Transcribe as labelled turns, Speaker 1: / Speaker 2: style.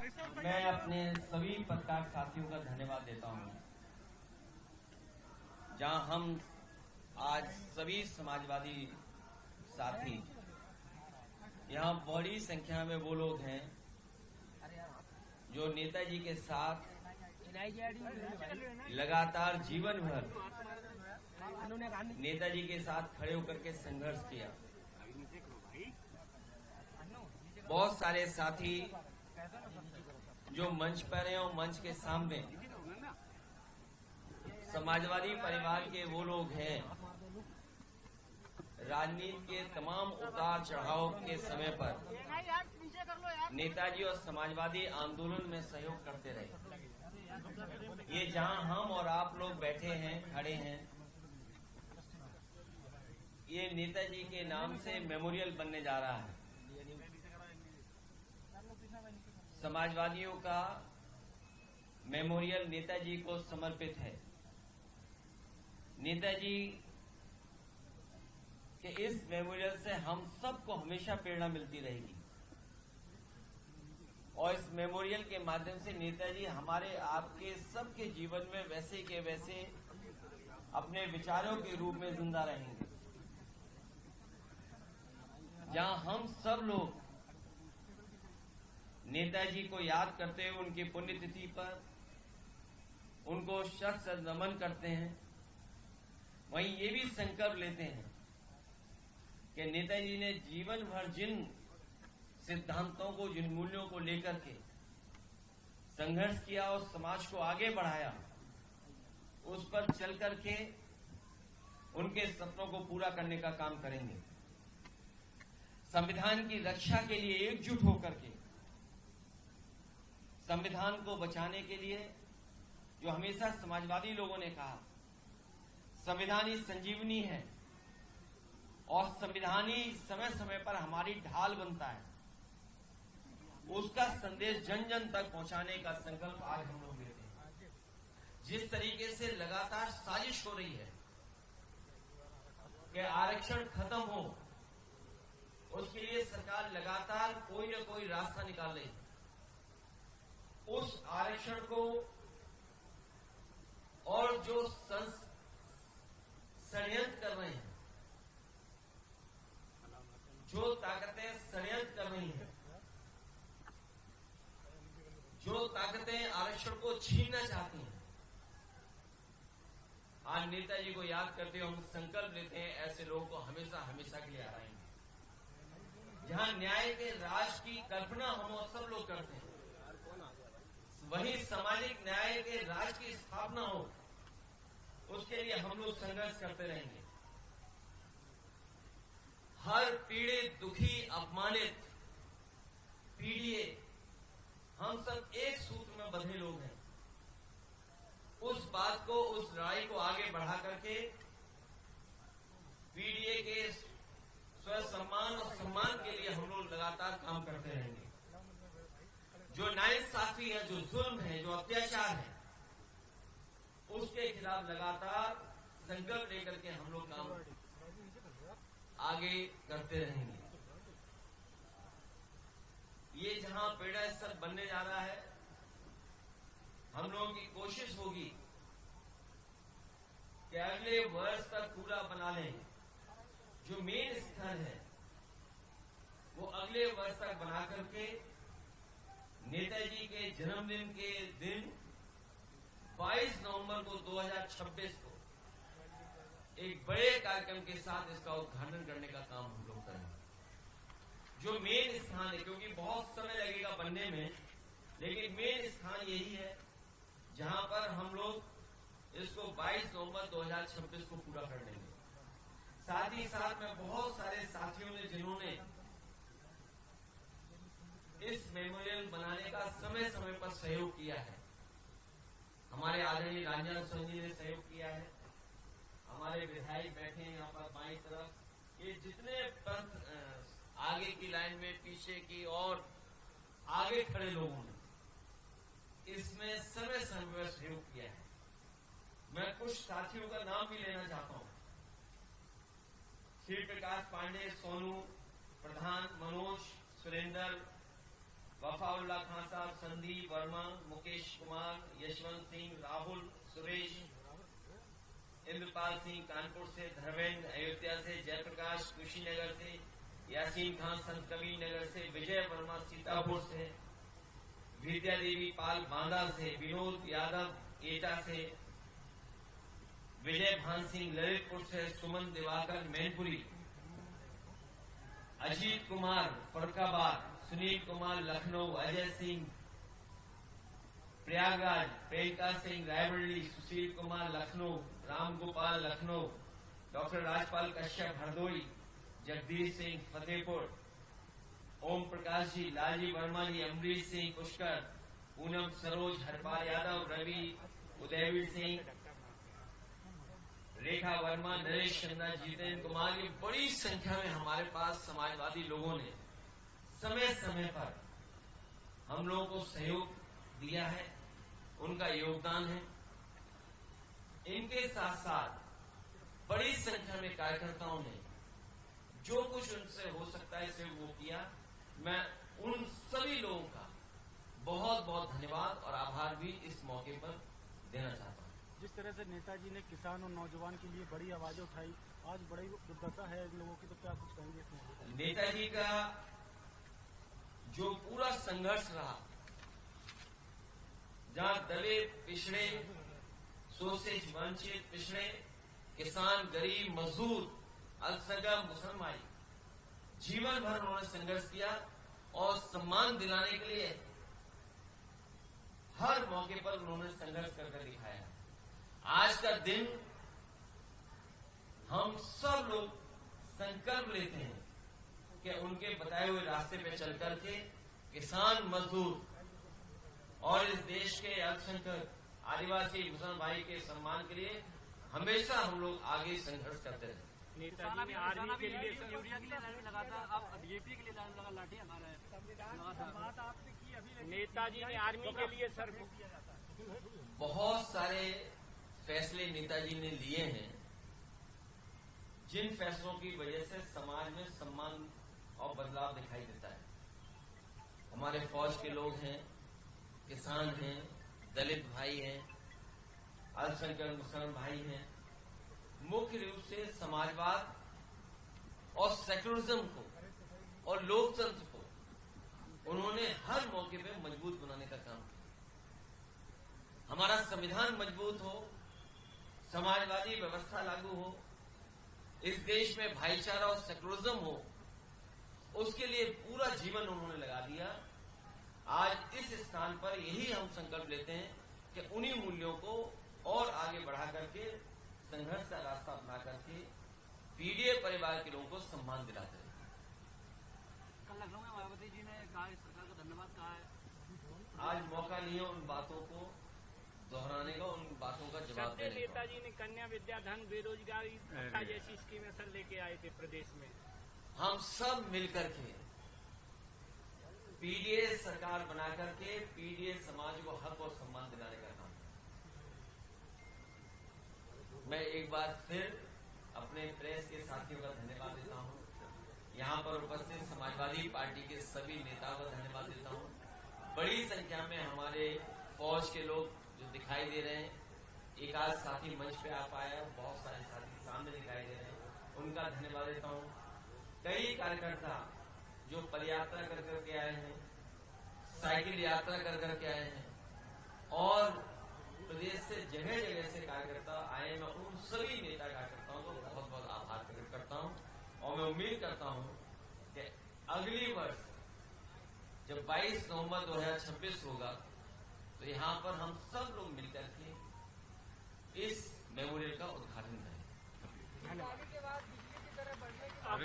Speaker 1: मैं अपने सभी पत्रकार साथियों का धन्यवाद देता हूं, जहां हम आज सभी समाजवादी साथी यहां बड़ी संख्या में वो लोग हैं जो नेताजी के साथ लगातार जीवन भर नेताजी के साथ खड़े होकर के संघर्ष किया। बहुत सारे साथी जो मंच पर हैं और मंच के सामने समाजवादी परिवार के वो लोग हैं, राजनीति के तमाम उतार चढ़ाव के समय पर नेताजी और समाजवादी आंदोलन में सहयोग करते रहे। ये जहां हम और आप लोग बैठे हैं, खड़े हैं, ये नेताजी के नाम से मेमोरियल बनने जा रहा है। समाजवादियों का मेमोरियल नेताजी को समर्पित है। नेताजी के इस मेमोरियल से हम सबको हमेशा प्रेरणा मिलती रहेगी और इस मेमोरियल के माध्यम से नेताजी हमारे आपके सबके जीवन में वैसे के वैसे अपने विचारों के रूप में जिंदा रहेंगे। जहां हम सब लोग नेताजी को याद करते हुए उनकी पुण्यतिथि पर उनको शत नमन करते हैं, वहीं ये भी संकल्प लेते हैं कि नेताजी ने जीवन भर जिन सिद्धांतों को, जिन मूल्यों को लेकर के संघर्ष किया और समाज को आगे बढ़ाया, उस पर चल करके उनके सपनों को पूरा करने का काम करेंगे। संविधान की रक्षा के लिए एकजुट होकर के, संविधान को बचाने के लिए, जो हमेशा समाजवादी लोगों ने कहा संविधान ही संजीवनी है और संविधान ही समय समय पर हमारी ढाल बनता है, उसका संदेश जन जन तक पहुंचाने का संकल्प आज हम लोग लेते हैं। जिस तरीके से लगातार साजिश हो रही है कि आरक्षण खत्म हो, उसके लिए सरकार लगातार कोई न कोई रास्ता निकाल रही है। उस आरक्षण को और जो षड्यंत्र कर रहे हैं, जो ताकतें षड्यंत्र कर रही हैं, जो ताकतें आरक्षण को छीनना चाहती हैं, आज नेताजी को याद करते हुए हम संकल्प लेते हैं ऐसे लोगों को हमेशा हमेशा के लिए हराएंगे। जहां न्याय के राज की कल्पना हम और सब लोग करते हैं, वहीं सामाजिक न्याय के राज की स्थापना हो, उसके लिए हम लोग संघर्ष करते रहेंगे। हर पीड़ित, दुखी, अपमानित, पीड़िए, हम सब एक सूत्र में बंधे लोग हैं। उस बात को, उस लड़ाई को आगे बढ़ा करके पीड़िए के स्व सम्मान और सम्मान के लिए हम लोग लगातार काम करते रहेंगे। जो नाइंसाफी है, जो जुल्म है, जो अत्याचार है, उसके खिलाफ लगातार संकल्प लेकर के हम लोग काम आगे करते रहेंगे। ये जहां पीड़ा स्तर बनने जा रहा है, हम लोगों की कोशिश होगी कि अगले वर्ष तक पूरा बना लें। जो मेन स्थल है वो अगले वर्ष तक बना करके नेताजी के जन्मदिन के दिन 22 नवंबर को 2026 को एक बड़े कार्यक्रम के साथ इसका उद्घाटन करने का काम हम लोग करेंगे। जो मेन स्थान है, क्योंकि बहुत समय लगेगा बनने में, लेकिन मेन स्थान यही है जहां पर हम लोग इसको 22 नवंबर 2026 को पूरा कर लेंगे। साथ ही साथ में बहुत सारे साथियों ने जिन्होंने इस मेमोरियल बनाने का समय समय पर सहयोग किया है, हमारे आदरणीय राजन जी ने सहयोग किया है, हमारे विधायक बैठे हैं यहाँ पर बाईं तरफ, ये जितने पंथ आगे की लाइन में, पीछे की और आगे खड़े लोगों ने इसमें समय समय सहयोग किया है। मैं कुछ साथियों का नाम भी लेना चाहता हूं। श्री प्रकाश पांडे, सोनू प्रधान, मनोज, सुरेंद्र, वफाउल्ला खान साहब, संदीप वर्मा, मुकेश कुमार, यशवंत सिंह, राहुल, सुरेश, इंद्रपाल सिंह कानपुर से, धर्मेंद्र अयोध्या से, जयप्रकाश कुशीनगर से, यासीन खान संत कबीर नगर से, विजय वर्मा सीतापुर से, विद्या देवी पाल बांदा से, विनोद यादव एटा से, विजय भान सिंह ललितपुर से, सुमन दिवाकर मैनपुरी, अजीत कुमार फरुखाबाद, सुनील कुमार लखनऊ, अजय सिंह प्रयागराज, प्रियंका सिंह रायबरेली, सुशील कुमार लखनऊ, राम गोपाल लखनऊ, डॉक्टर राजपाल कश्यप हरदोई, जगदीश सिंह फतेहपुर, ओम प्रकाश जी, लालजी वर्मा जी, अमरीश सिंह पुष्कर, पूनम सरोज, हरपाल यादव, रवि उदयवीर सिंह, रेखा वर्मा, नरेश चंद्रा, जितेंद्र कुमार, ये बड़ी संख्या में हमारे पास समाजवादी लोगों ने समय समय पर हम लोगों को सहयोग दिया है, उनका योगदान है। इनके साथ साथ बड़ी संख्या में कार्यकर्ताओं ने जो कुछ उनसे हो सकता है सिर्फ वो किया। मैं उन सभी लोगों का बहुत बहुत धन्यवाद और आभार भी इस मौके पर देना चाहता हूं।
Speaker 2: जिस तरह से नेताजी ने किसान और नौजवान के लिए बड़ी आवाजें उठाई, आज बड़ी दुर्दशा है इन लोगों की, तो क्या कुछ कहेंगे इसमें?
Speaker 1: नेताजी का जो पूरा संघर्ष रहा, जहां दलित, पिछड़े, शोषित, वंचित, पिछड़े, किसान, गरीब, मजदूर, अल्पसंख्यक, मुसलमान, जीवन भर उन्होंने संघर्ष किया और सम्मान दिलाने के लिए हर मौके पर उन्होंने संघर्ष करके दिखाया। आज का दिन हम सब लोग संकल्प लेते हैं कि उनके बताए हुए रास्ते पे चल करके किसान, मजदूर और इस देश के अल्पसंख्यक, आदिवासी, मुसलमान भाई के सम्मान के लिए हमेशा हम लोग आगे संघर्ष करते रहे।
Speaker 2: नेताजी ने आर्मी के लिए यूरिया के लिए लाइन लगा था, अब बीजेपी के लिए लाइन लगा, लाठी हमारा है। नेताजी ने आर्मी के लिए सर
Speaker 1: बहुत सारे फैसले नेताजी ने लिए हैं, जिन फैसलों की वजह से समाज में सम्मान और बदलाव दिखाई देता है। हमारे फौज के लोग हैं, किसान हैं, दलित भाई हैं, अल्पसंख्यक मुसलमान भाई हैं, मुख्य रूप से समाजवाद और सेक्युलरिज्म को और लोकतंत्र को उन्होंने हर मौके पे मजबूत बनाने का काम किया। हमारा संविधान मजबूत हो, समाजवादी व्यवस्था लागू हो, इस देश में भाईचारा और सेक्युलरिज्म हो, उसके लिए पूरा जीवन उन्होंने लगा दिया। आज इस स्थान पर यही हम संकल्प लेते हैं कि उन्हीं मूल्यों को और आगे बढ़ा करके संघर्ष का रास्ता अपना करके पीडीए परिवार के लोगों को सम्मान दिलाते हैं।
Speaker 3: कल लखनऊ में मायावती जी ने कहा, सरकार को धन्यवाद कहा है।
Speaker 1: आज मौका नहीं है उन बातों को दोहराने का, उन बातों का जवाब देने का।
Speaker 2: नेताजी ने कन्या विद्याधन, बेरोजगारी भत्ता जैसी स्कीमें सर लेके आए थे प्रदेश में।
Speaker 1: हम सब मिलकर के पीडीए सरकार बना करके पीडीए समाज को हक और सम्मान दिलाने का काम। मैं एक बार फिर अपने प्रेस के साथियों का धन्यवाद देता हूं, यहां पर उपस्थित समाजवादी पार्टी के सभी नेताओं का धन्यवाद देता हूं। बड़ी संख्या में हमारे फौज के लोग जो दिखाई दे रहे हैं, एक आध साथी मंच पे आ पाया, बहुत सारे साथी सामने दिखाई दे रहे हैं, उनका धन्यवाद देता हूं। कई कार्यकर्ता जो पदयात्रा कर करके आए हैं, साइकिल यात्रा कर करके आए हैं और प्रदेश से जगह जगह से कार्यकर्ता आए, मैं उन सभी नेता कार्यकर्ताओं को बहुत बहुत आभार प्रकट करता हूं और मैं उम्मीद करता हूं कि अगली वर्ष जब 22 नवंबर 2026 होगा तो यहां पर हम सब लोग मिलकर के इस मेमोरियल का उद्घाटन करेंगे।
Speaker 2: आप